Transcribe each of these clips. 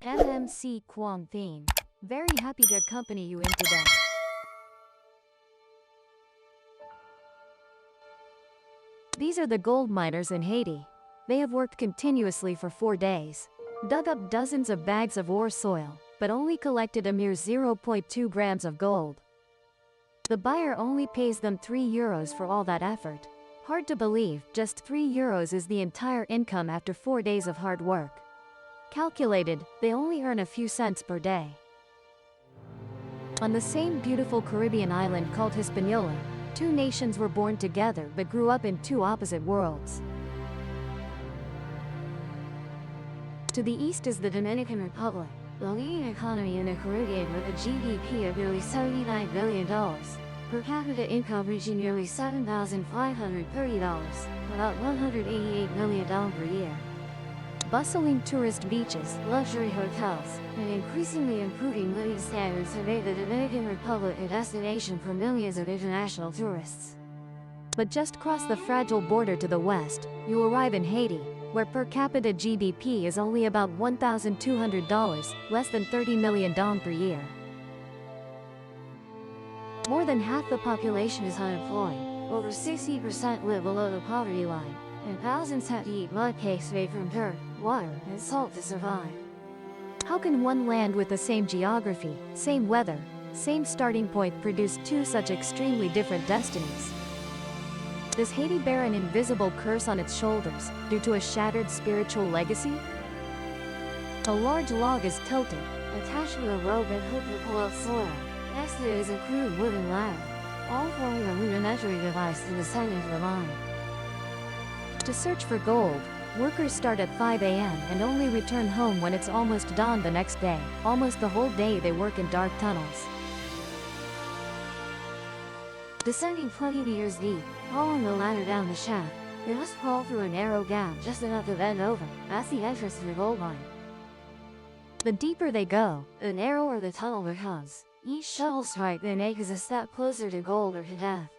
MMC Quang Theme. Very happy to accompany you in today. These are the gold miners in Haiti. They have worked continuously for 4 days, dug up dozens of bags of ore soil, but only collected a mere 0.2 grams of gold. The buyer only pays them €3 for all that effort. Hard to believe, just €3 is the entire income after 4 days of hard work. Calculated, they only earn a few cents per day. On the same beautiful Caribbean island called Hispaniola, 2 nations were born together but grew up in 2 opposite worlds. To the east is the Dominican Republic, the leading economy in the Caribbean with a GDP of nearly $79 billion, per capita income reaching nearly $7,530, about $188 million per year. Bustling tourist beaches, luxury hotels, and increasingly improving living standards have made the Dominican Republic a destination for millions of international tourists. But just cross the fragile border to the west, you arrive in Haiti, where per capita GDP is only about $1,200, less than $30 million per year. More than half the population is unemployed, over 60% live below the poverty line, and thousands have to eat mud cakes made from dirt, water, and salt to survive. How can one land with the same geography, same weather, same starting point produce 2 such extremely different destinies? Does Haiti bear an invisible curse on its shoulders, due to a shattered spiritual legacy? A large log is tilted, attached with a rope and hook to pull out soil. Next to it is a crude wooden ladder, all forming a rudimentary device to descend into the mine. To search for gold, workers start at 5 a.m. and only return home when it's almost dawn the next day. Almost the whole day they work in dark tunnels. Descending 20 meters deep, hauling the ladder down the shaft, they must crawl through a narrow gap just enough to bend over. That's the entrance to the gold mine. The deeper they go, the narrower the tunnel becomes. Each shovel strike they make is a step closer to gold or to death.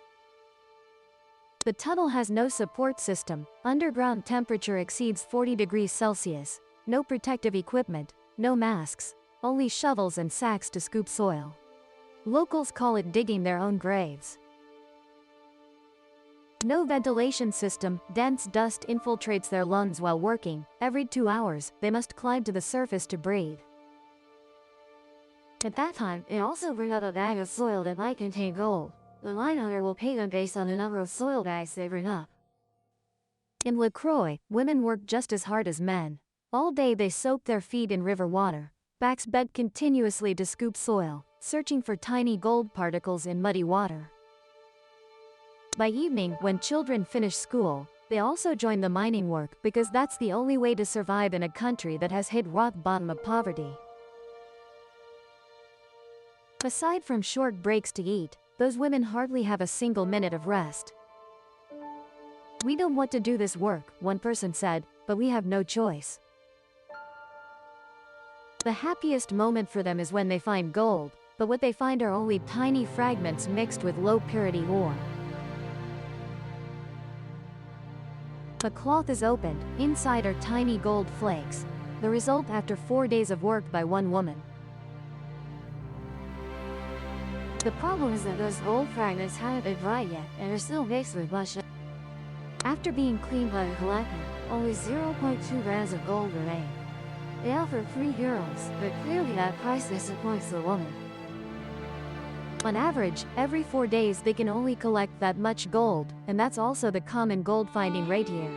The tunnel has no support system, underground temperature exceeds 40 degrees Celsius, no protective equipment, no masks, only shovels and sacks to scoop soil. Locals call it digging their own graves. No ventilation system, dense dust infiltrates their lungs while working. Every 2 hours, they must climb to the surface to breathe. At that time, they also bring up a bag of soil that might contain gold. The mine owner will pay them based on the number of soil bags they bring up. In LaCroix, women work just as hard as men. All day they soak their feet in river water, backs bent continuously to scoop soil, searching for tiny gold particles in muddy water. By evening, when children finish school, they also join the mining work because that's the only way to survive in a country that has hit rock bottom of poverty. Aside from short breaks to eat, those women hardly have a single minute of rest. "We don't want to do this work," one person said, "but we have no choice." The happiest moment for them is when they find gold, but what they find are only tiny fragments mixed with low-purity ore. The cloth is opened, inside are tiny gold flakes, the result after 4 days of work by one woman. The problem is that those gold fragments haven't been dried yet and are still mixed with mush. After being cleaned by the collector, only 0.2 grams of gold remain. They offer €3, but clearly that price disappoints the woman. On average, every 4 days they can only collect that much gold, and that's also the common gold finding rate here.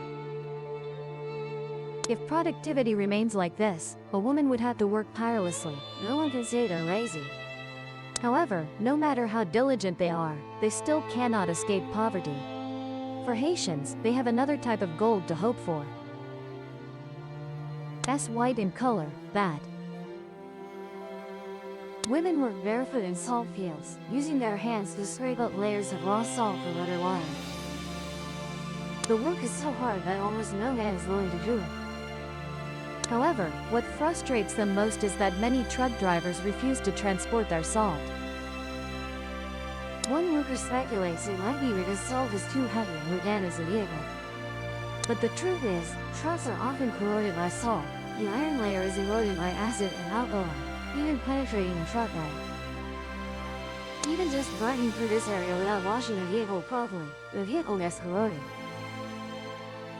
If productivity remains like this, a woman would have to work tirelessly. No one can say they're lazy. However, no matter how diligent they are, they still cannot escape poverty. For Haitians, they have another type of gold to hope for. That's white in color, that. Women work barefoot in salt fields, using their hands to scrape up layers of raw salt from underwater. The work is so hard that almost no man is willing to do it. However, what frustrates them most is that many truck drivers refuse to transport their salt. One worker speculates it might be because salt is too heavy and would damage the vehicle. But the truth is, trucks are often corroded by salt, The iron layer is eroded by acid and alkali, even penetrating the truck bed. Even just driving through this area without washing the vehicle properly, the vehicle gets corroded.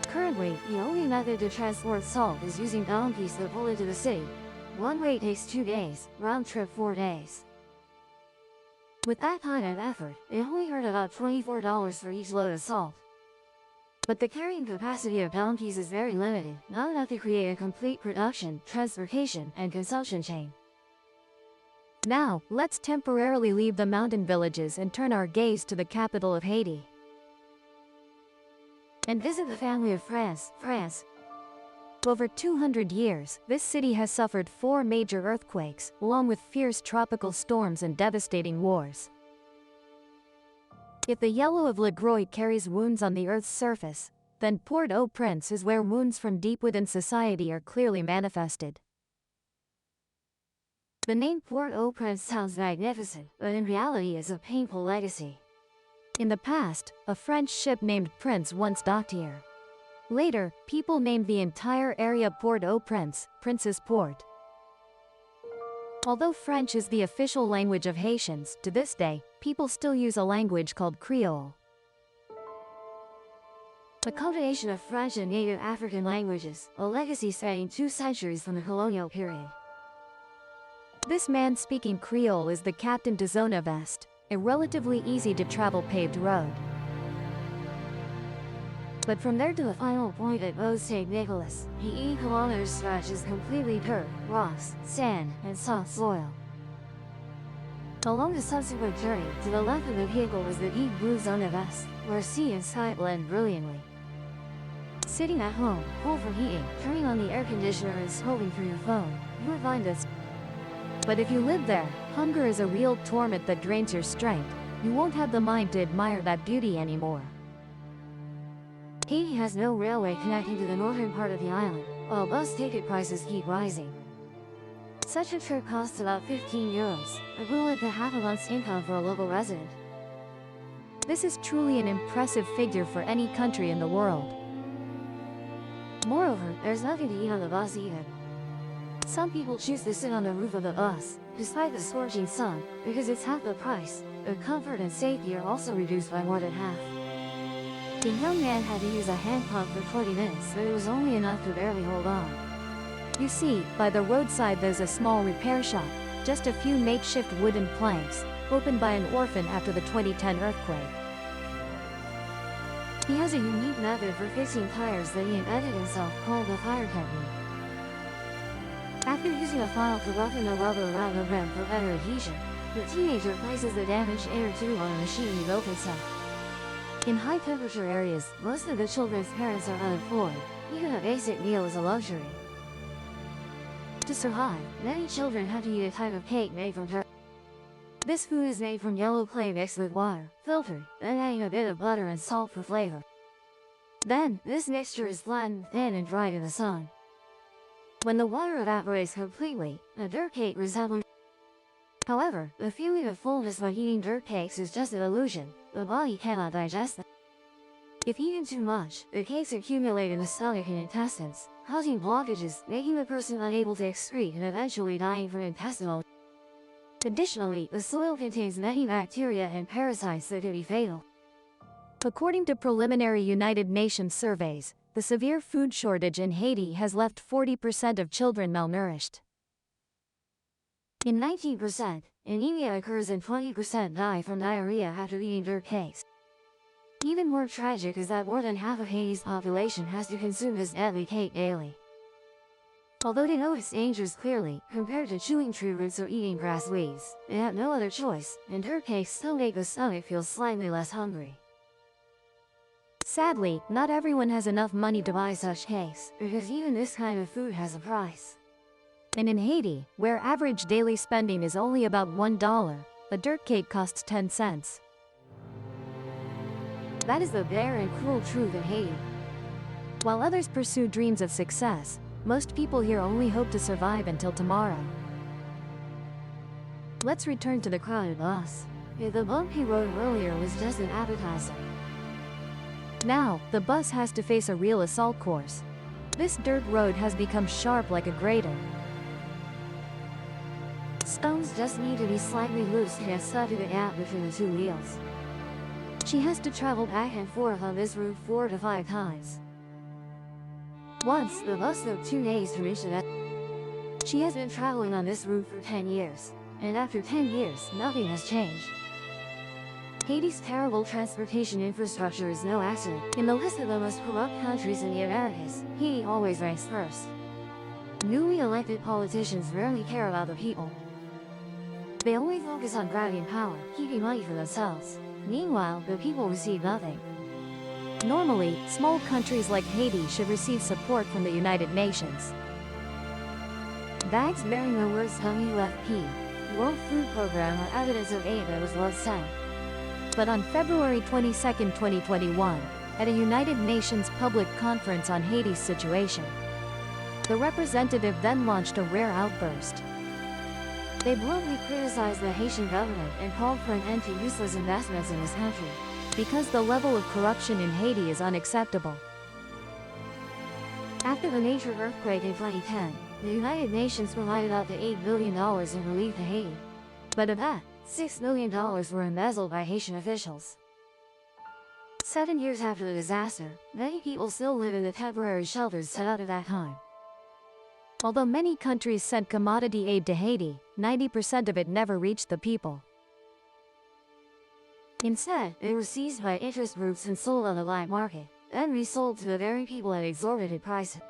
Currently, the only method to transport salt is using donkeys that pull into the city. One way takes 2 days, round trip 4 days. With that time and effort, it only earned about $24 for each load of salt. But the carrying capacity of donkeys is very limited, not enough to create a complete production, transportation, and consumption chain. Now, let's temporarily leave the mountain villages and turn our gaze to the capital of Haiti. And visit the family of France. Over 200 years, this city has suffered 4 major earthquakes, along with fierce tropical storms and devastating wars. If the yellow of Le Groix carries wounds on the Earth's surface, then Port-au-Prince is where wounds from deep within society are clearly manifested. The name Port-au-Prince sounds magnificent, but in reality is a painful legacy. In the past, a French ship named Prince once docked here. Later, people named the entire area Port-au-Prince, Prince's Port. Although French is the official language of Haitians, to this day, people still use a language called Creole. A combination of French and native African languages, a legacy spanning 2 centuries from the colonial period. This man speaking Creole is the Captain de Zone Vest, a relatively easy-to-travel paved road. But from there to the final point at Beau St. Nicolas, the 80-kilometer stretch is completely dirt, rocks, sand, and soft soil. Along the subsequent journey, to the left of the vehicle was the deep blue Zone Vest, where sea and sky blend brilliantly. Sitting at home, cold from heating, turning on the air conditioner and scrolling through your phone, you would find this. But if you live there, hunger is a real torment that drains your strength. You won't have the mind to admire that beauty anymore. Haiti has no railway connecting to the northern part of the island, while bus ticket prices keep rising. Such a trip costs about 15 euros, equivalent to half a month's income for a local resident. This is truly an impressive figure for any country in the world. Moreover, there's nothing to eat on the bus either. Some people choose to sit on the roof of the bus, despite the scorching sun, because it's half the price. The comfort and safety are also reduced by more than half. The young man had to use a hand pump for 20 minutes, but it was only enough to barely hold on. You see, by the roadside there's a small repair shop, just a few makeshift wooden planks, opened by an orphan after the 2010 earthquake. He has a unique method for fixing tires that he invented himself called the fire technique. After using a file to roughen the rubber around the rim for better adhesion, the teenager places the damaged inner tube on a machine he built himself. In high-temperature areas, most of the children's parents are unemployed. Even a basic meal is a luxury. To survive, many children have to eat a type of cake made from turkey. This food is made from yellow clay mixed with water, filtered, then adding a bit of butter and salt for flavor. Then, this mixture is flattened thin and dried in the sun. When the water evaporates completely, a dirt cake resembles. However, the feeling of fullness when eating dirt cakes is just an illusion. The body cannot digest them. If eaten too much, the cakes accumulate in the stomach and intestines, causing blockages, making the person unable to excrete and eventually dying from intestinal. Additionally, the soil contains many bacteria and parasites that can be fatal. According to preliminary United Nations surveys, the severe food shortage in Haiti has left 40% of children malnourished. In 19%, anemia occurs and 20% die from diarrhea after eating dirt cakes. Even more tragic is that more than half of Haiti's population has to consume this deadly cake daily. Although they know its dangers clearly, compared to chewing tree roots or eating grass weeds, they have no other choice, and dirt cakes still make the stomach feel slightly less hungry. Sadly, not everyone has enough money to buy such cakes, because even this kind of food has a price. And in Haiti, where average daily spending is only about $1, a dirt cake costs 10 cents. That is the bare and cruel truth in Haiti. While others pursue dreams of success, most people here only hope to survive until tomorrow. Let's return to the crowded bus. The bumpy road earlier was just an appetizer. Now, the bus has to face a real assault course. This dirt road has become sharp like a grater. Stones just need to be slightly loose to get stuck to the gap between the two wheels. She has to travel back and forth on this route 4 to 5 times. Once, the bus took 2 days to reach it. She has been traveling on this route for 10 years, and after 10 years, nothing has changed. Haiti's terrible transportation infrastructure is no accident. In the list of the most corrupt countries in the Americas, Haiti always ranks first. Newly elected politicians rarely care about the people. They only focus on grabbing power, keeping money for themselves. Meanwhile, the people receive nothing. Normally, small countries like Haiti should receive support from the United Nations. Bags bearing the words WFP, World Food Program, are evidence of aid that was well sent. But on February 22, 2021, at a United Nations public conference on Haiti's situation, the representative then launched a rare outburst. They bluntly criticized the Haitian government and called for an end to useless investments in this country, because the level of corruption in Haiti is unacceptable. After the major earthquake in 2010, the United Nations provided up to $8 billion in relief to Haiti. But of that, $6 million were embezzled by Haitian officials. 7 years after the disaster, many people still live in the temporary shelters set out at that time. Although many countries sent commodity aid to Haiti, 90% of it never reached the people. Instead, it was seized by interest groups and sold on the black market, then resold to the very people at exorbitant prices.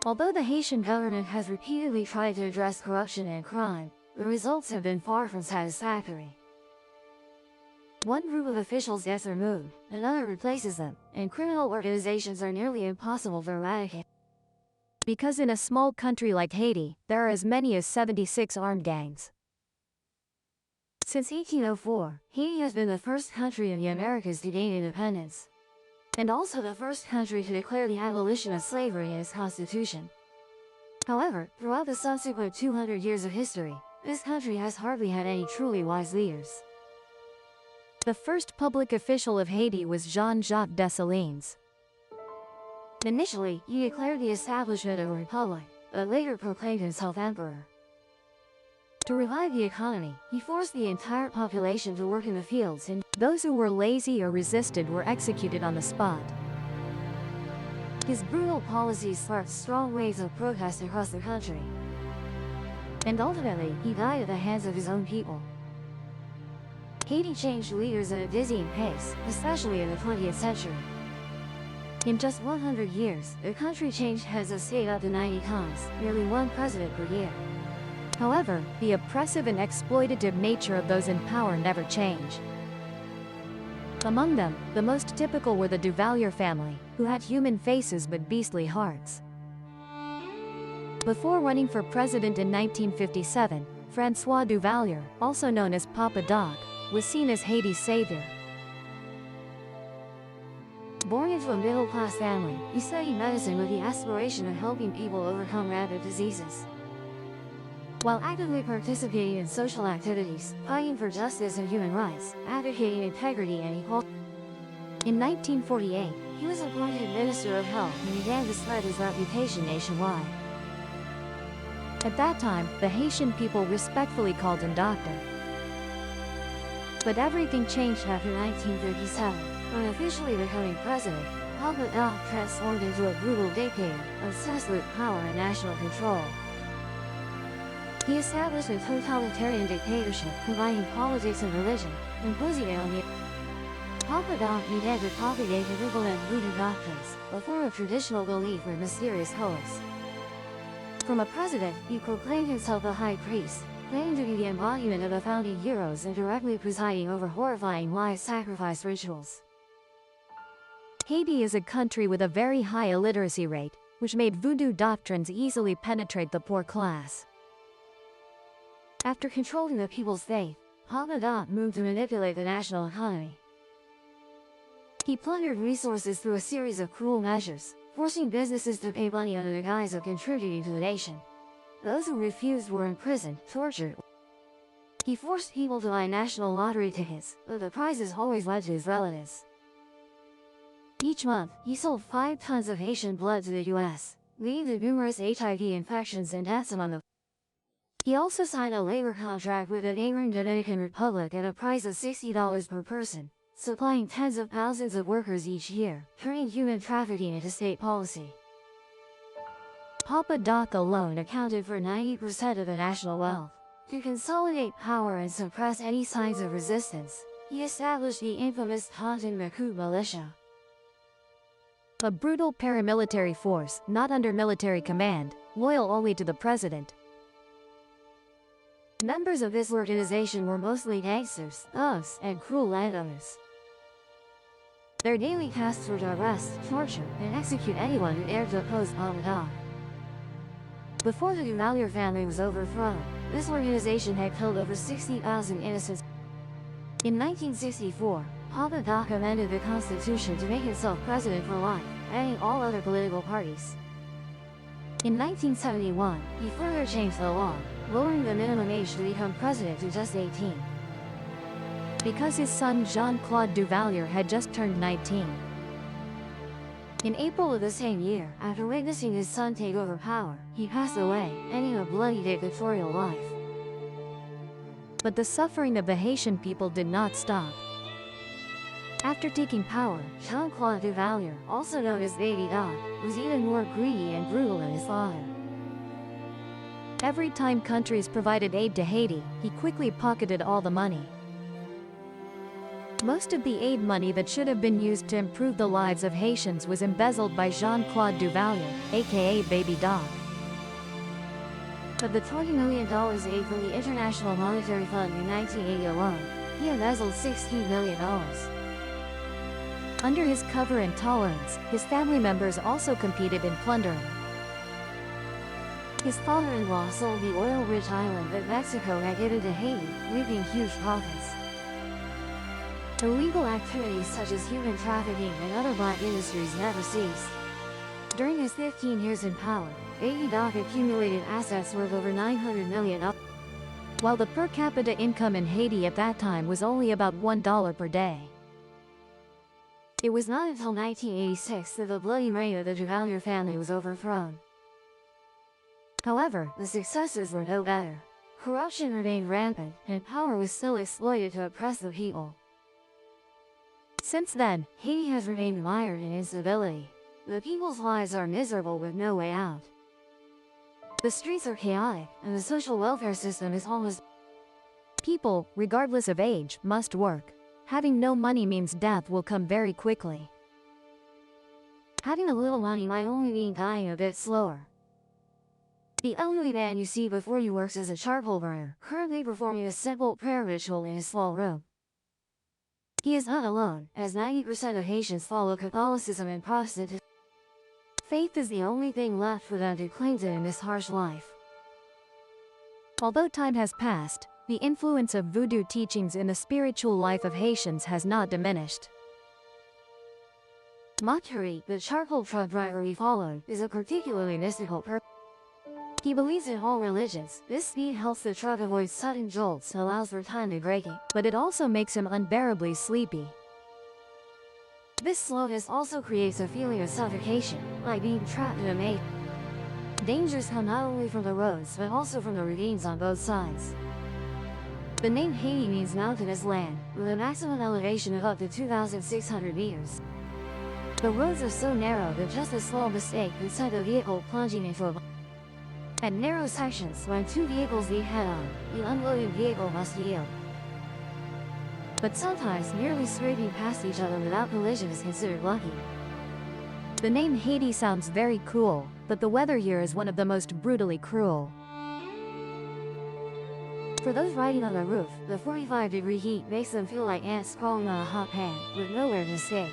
Although the Haitian government has repeatedly tried to address corruption and crime, the results have been far from satisfactory. One group of officials gets removed, another replaces them, and criminal organizations are nearly impossible to eradicate. Because in a small country like Haiti, there are as many as 76 armed gangs. Since 1804, Haiti has been the first country in the Americas to gain independence, and also the first country to declare the abolition of slavery in its constitution. However, throughout the subsequent 200 years of history, this country has hardly had any truly wise leaders. The first public official of Haiti was Jean-Jacques Dessalines. Initially, he declared the establishment of a republic, but later proclaimed himself emperor. To revive the economy, he forced the entire population to work in the fields, and those who were lazy or resisted were executed on the spot. His brutal policies sparked strong waves of protest across the country, and ultimately, he died at the hands of his own people. Haiti changed leaders at a dizzying pace, especially in the 20th century. In just 100 years, the country changed heads of state up to 90 times, nearly one president per year. However, the oppressive and exploitative nature of those in power never changed. Among them, the most typical were the Duvalier family, who had human faces but beastly hearts. Before running for president in 1957, François Duvalier, also known as Papa Doc, was seen as Haiti's savior. Born into a middle-class family, he studied medicine with the aspiration of helping people overcome rampant diseases, while actively participating in social activities, fighting for justice and human rights, advocating integrity and equality. In 1948, he was appointed Minister of Health and began to spread his reputation nationwide. At that time, the Haitian people respectfully called him Doctor. But everything changed after 1937, when officially becoming president, Papa Doc transformed into a brutal dictator, obsessed with power and national control. He established a totalitarian dictatorship combining politics and religion, imposing it on the Papa Doc began to propagate and implement voodoo doctrines, a form of traditional belief with mysterious hoax. From a president, he proclaimed himself a high priest, claiming to be the embodiment of the founding heroes and directly presiding over horrifying live sacrifice rituals. Haiti is a country with a very high illiteracy rate, which made voodoo doctrines easily penetrate the poor class. After controlling the people's faith, Papa Doc moved to manipulate the national economy. He plundered resources through a series of cruel measures, forcing businesses to pay money under the guise of contributing to the nation. Those who refused were imprisoned, tortured. He forced people to buy national lottery tickets, but the prizes always led to his relatives. Each month, he sold 5 tons of Haitian blood to the US, leading to numerous HIV infections and deaths among them. He also signed a labor contract with the neighboring Dominican Republic at a price of $60 per person, supplying tens of thousands of workers each year, turning human trafficking into state policy. Papa Doc alone accounted for 90% of the national wealth. To consolidate power and suppress any signs of resistance, he established the infamous Tonton Macoute militia. A brutal paramilitary force, not under military command, loyal only to the president. Members of this organization were mostly gangsters, thugs, and cruel landowners. Their daily tasks were to arrest, torture, and execute anyone who dared to oppose Papa Doc. Before the Duvalier family was overthrown, this organization had killed over 60,000 innocents. In 1964, Papa Doc amended the Constitution to make himself president for life, banning all other political parties. In 1971, he further changed the law, lowering the minimum age to become president to just 18. Because his son Jean-Claude Duvalier had just turned 19. In April of the same year, after witnessing his son take over power, he passed away, ending a bloody dictatorial life. But the suffering of the Haitian people did not stop. After taking power, Jean-Claude Duvalier, also known as Baby Doc, was even more greedy and brutal than his father. Every time countries provided aid to Haiti, he quickly pocketed all the money. Most of the aid money that should have been used to improve the lives of Haitians was embezzled by Jean-Claude Duvalier, aka Baby Doc. Of the $20 million aid from the International Monetary Fund in 1980 alone, he embezzled $16 million. Under his cover and tolerance, his family members also competed in plundering. His father-in-law sold the oil-rich island that Mexico had given to Haiti, reaping huge profits. Illegal activities such as human trafficking and other black industries never ceased. During his 15 years in power, Baby Doc accumulated assets worth over $900 million, while the per capita income in Haiti at that time was only about $1 per day. It was not until 1986 that the bloody reign of the Duvalier family was overthrown. However, the successes were no better. Corruption remained rampant, and power was still exploited to oppress the people. Since then, Haiti has remained mired in instability. The people's lives are miserable with no way out. The streets are chaotic, and the social welfare system is almost... People, regardless of age, must work. Having no money means death will come very quickly. Having a little money might only mean dying a bit slower. The elderly man you see before you works as a charcoal burner, currently performing a simple prayer ritual in his small room. He is not alone, as 90% of Haitians follow Catholicism and Protestantism. Faith is the only thing left for them to cling to in this harsh life. Although time has passed, the influence of voodoo teachings in the spiritual life of Haitians has not diminished. Maturi, the charcoal truck driver he followed, is a particularly mystical person. He believes in all religions. This speed helps the truck avoid sudden jolts and allows for timely braking, but it also makes him unbearably sleepy. This slowness also creates a feeling of suffocation, like being trapped in a maze. Dangers come not only from the roads but also from the ravines on both sides. The name Haiti means mountainous land, with a maximum elevation of up to 2,600 meters. The roads are so narrow that just a small mistake could send a vehicle plunging into a... At narrow sections, when two vehicles meet head-on, the unloaded vehicle must yield. But sometimes, merely scraping past each other without collision is considered lucky. The name Haiti sounds very cool, but the weather here is one of the most brutally cruel. For those riding on the roof, the 45-degree heat makes them feel like ants crawling on a hot pan, with nowhere to escape.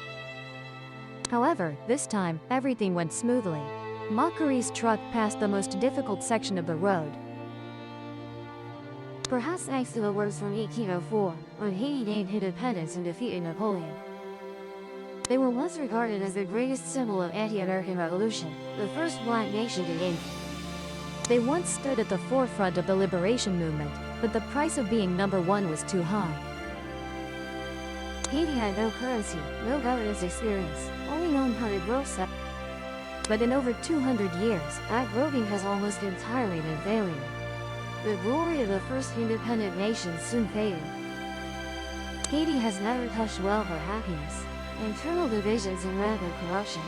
However, this time, everything went smoothly. Macari's truck passed the most difficult section of the road. Perhaps thanks to the words from 1804, when Haiti gained independence and defeated Napoleon. They were once regarded as the greatest symbol of anti-American revolution, the first black nation to gain. They once stood at the forefront of the liberation movement, but the price of being number one was too high. Haiti had no currency, no governance experience, only known how to grow stuff. But in over 200 years, That growing has almost entirely been failure. The glory of the first independent nation soon faded. Haiti has never touched wealth or happiness, internal divisions and rampant corruption.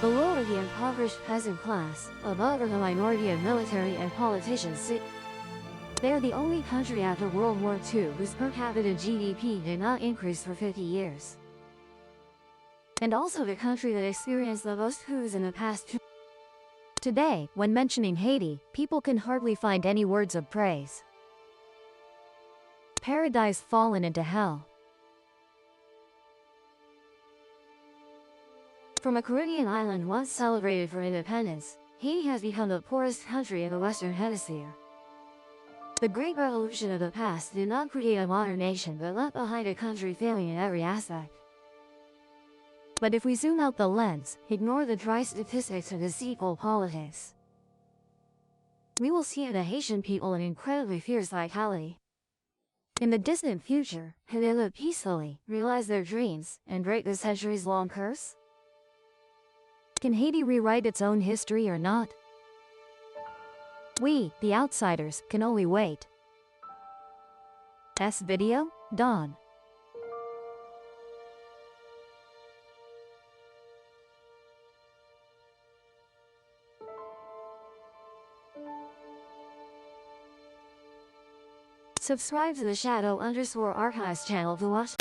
Below are the impoverished peasant class, above are the minority of military and politicians. They are the only country after World War II whose per capita GDP did not increase for 50 years. And also the country that experienced the most coups in the past 2. Today, when mentioning Haiti, people can hardly find any words of praise. Paradise fallen into hell. From a Caribbean island once celebrated for independence, Haiti has become the poorest country in the Western Hemisphere. The Great Revolution of the past did not create a modern nation but left behind a country failing in every aspect. But if we zoom out the lens, ignore the dry statistics and deceitful politics, we will see in the Haitian people an incredibly fierce vitality. In the distant future, can they live peacefully, realize their dreams, and break the centuries-long curse? Can Haiti rewrite its own history or not? We, the outsiders, can only wait. Video, Dawn. Subscribe to the Shadow_Archives channel to watch